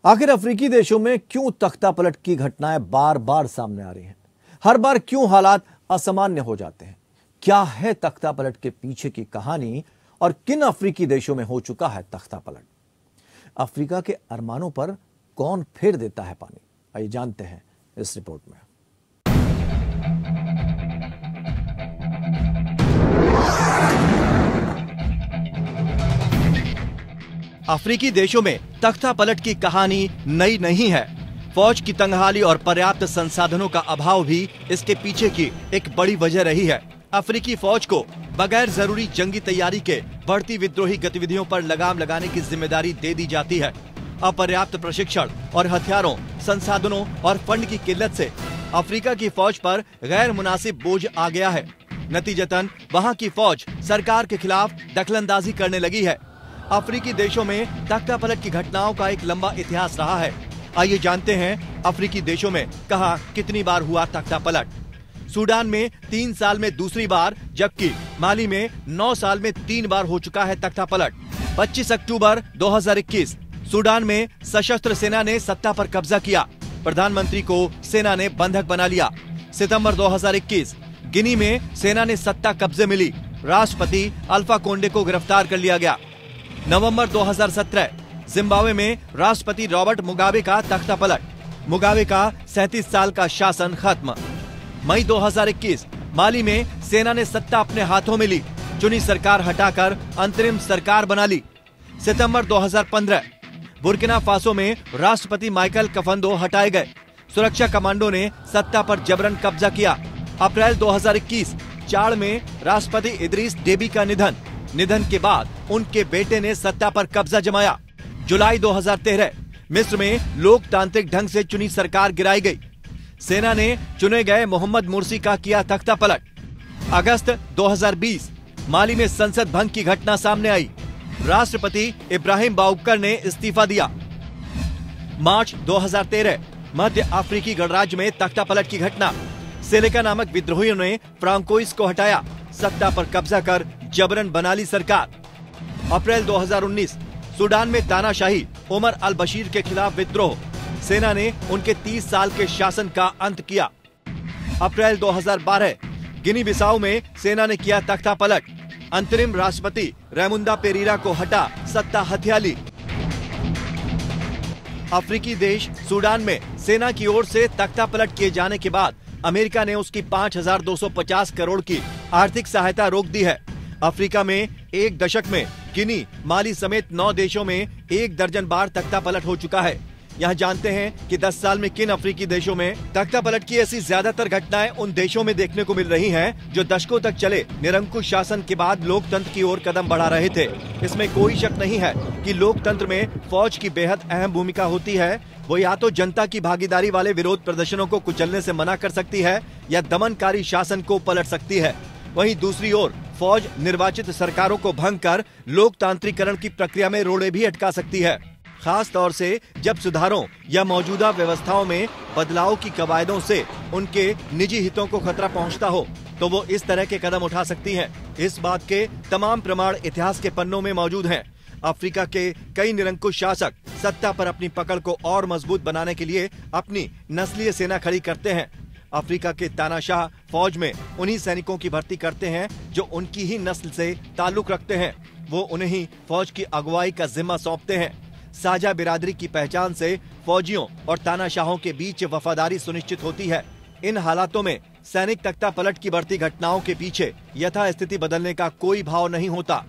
आखिर अफ्रीकी देशों में क्यों तख्तापलट की घटनाएं बार बार सामने आ रही हैं? हर बार क्यों हालात असामान्य हो जाते हैं? क्या है तख्तापलट के पीछे की कहानी और किन अफ्रीकी देशों में हो चुका है तख्तापलट? अफ्रीका के अरमानों पर कौन फेर देता है पानी? आइए जानते हैं इस रिपोर्ट में। अफ्रीकी देशों में तख्तापलट की कहानी नई नहीं है। फौज की तंगहाली और पर्याप्त संसाधनों का अभाव भी इसके पीछे की एक बड़ी वजह रही है। अफ्रीकी फौज को बगैर जरूरी जंगी तैयारी के बढ़ती विद्रोही गतिविधियों पर लगाम लगाने की जिम्मेदारी दे दी जाती है। अपर्याप्त प्रशिक्षण और हथियारों, संसाधनों और फंड की किल्लत से अफ्रीका की फौज पर गैर मुनासिब बोझ आ गया है। नतीजतन वहाँ की फौज सरकार के खिलाफ दखलंदाजी करने लगी है। अफ्रीकी देशों में तख्तापलट की घटनाओं का एक लंबा इतिहास रहा है। आइए जानते हैं अफ्रीकी देशों में कहां कितनी बार हुआ तख्तापलट। सूडान में 3 साल में दूसरी बार, जबकि माली में 9 साल में 3 बार हो चुका है तख्तापलट। 25 अक्टूबर 2021 सूडान में सशस्त्र सेना ने सत्ता पर कब्जा किया। प्रधानमंत्री को सेना ने बंधक बना लिया। सितंबर 2021 गिनी में सेना ने सत्ता कब्जे मिली। राष्ट्रपति अल्फा कोंडे को गिरफ्तार कर लिया गया। नवंबर 2017 जिम्बाब्वे में राष्ट्रपति रॉबर्ट मुगाबे का तख्तापलट। मुगाबे का 37 साल का शासन खत्म। मई 2021 माली में सेना ने सत्ता अपने हाथों में ली। चुनी सरकार हटाकर अंतरिम सरकार बना ली। सितंबर 2015 बुर्किना फासो में राष्ट्रपति माइकल कफंदो हटाए गए। सुरक्षा कमांडो ने सत्ता पर जबरन कब्जा किया। अप्रैल 2021 चाड़ में राष्ट्रपति इदरीस डेबी का निधन के बाद उनके बेटे ने सत्ता पर कब्जा जमाया। जुलाई 2013 मिस्र में लोकतांत्रिक ढंग से चुनी सरकार गिराई गई। सेना ने चुने गए मोहम्मद मुर्सी का किया तख्तापलट। अगस्त 2020 माली में संसद भंग की घटना सामने आई। राष्ट्रपति इब्राहिम बाउकर ने इस्तीफा दिया। मार्च 2013 मध्य अफ्रीकी गणराज्य में तख्तापलट की घटना। सेलेका नामक विद्रोहियों ने फ्रांकोइस को हटाया, सत्ता पर कब्जा कर जबरन बना ली सरकार। अप्रैल 2019 सूडान में तानाशाही उमर अल बशीर के खिलाफ विद्रोह। सेना ने उनके 30 साल के शासन का अंत किया। अप्रैल 2012 गिनी बिसाऊ में सेना ने किया तख्तापलट। अंतरिम राष्ट्रपति रैमुंदा पेरीरा को हटा सत्ता हथिया ली। अफ्रीकी देश सूडान में सेना की ओर से तख्तापलट किए जाने के बाद अमेरिका ने उसकी 5,250 करोड़ की आर्थिक सहायता रोक दी है। अफ्रीका में एक दशक में गिनी, माली समेत 9 देशों में 1 दर्जन बार तख्तापलट हो चुका है। यहाँ जानते हैं कि 10 साल में किन अफ्रीकी देशों में तख्तापलट की ऐसी ज्यादातर घटनाएं उन देशों में देखने को मिल रही हैं जो दशकों तक चले निरंकुश शासन के बाद लोकतंत्र की ओर कदम बढ़ा रहे थे। इसमें कोई शक नहीं है कि लोकतंत्र में फौज की बेहद अहम भूमिका होती है। वो या तो जनता की भागीदारी वाले विरोध प्रदर्शनों को कुचलने से मना कर सकती है या दमनकारी शासन को पलट सकती है। वहीं दूसरी ओर फौज निर्वाचित सरकारों को भंग कर लोकतांत्रिकरण की प्रक्रिया में रोड़े भी अटका सकती है। खास तौर से जब सुधारों या मौजूदा व्यवस्थाओं में बदलाव की कवायदों से उनके निजी हितों को खतरा पहुंचता हो तो वो इस तरह के कदम उठा सकती हैं। इस बात के तमाम प्रमाण इतिहास के पन्नों में मौजूद हैं। अफ्रीका के कई निरंकुश शासक सत्ता पर अपनी पकड़ को और मजबूत बनाने के लिए अपनी नस्लीय सेना खड़ी करते हैं। अफ्रीका के तानाशाह फौज में उन्हीं सैनिकों की भर्ती करते हैं जो उनकी ही नस्ल से ताल्लुक रखते हैं। वो उन्हें ही फौज की अगुवाई का जिम्मा सौंपते हैं। साझा बिरादरी की पहचान से फौजियों और तानाशाहों के बीच वफादारी सुनिश्चित होती है। इन हालातों में सैनिक तख्तापलट की बढ़ती घटनाओं के पीछे यथास्थिति बदलने का कोई भाव नहीं होता।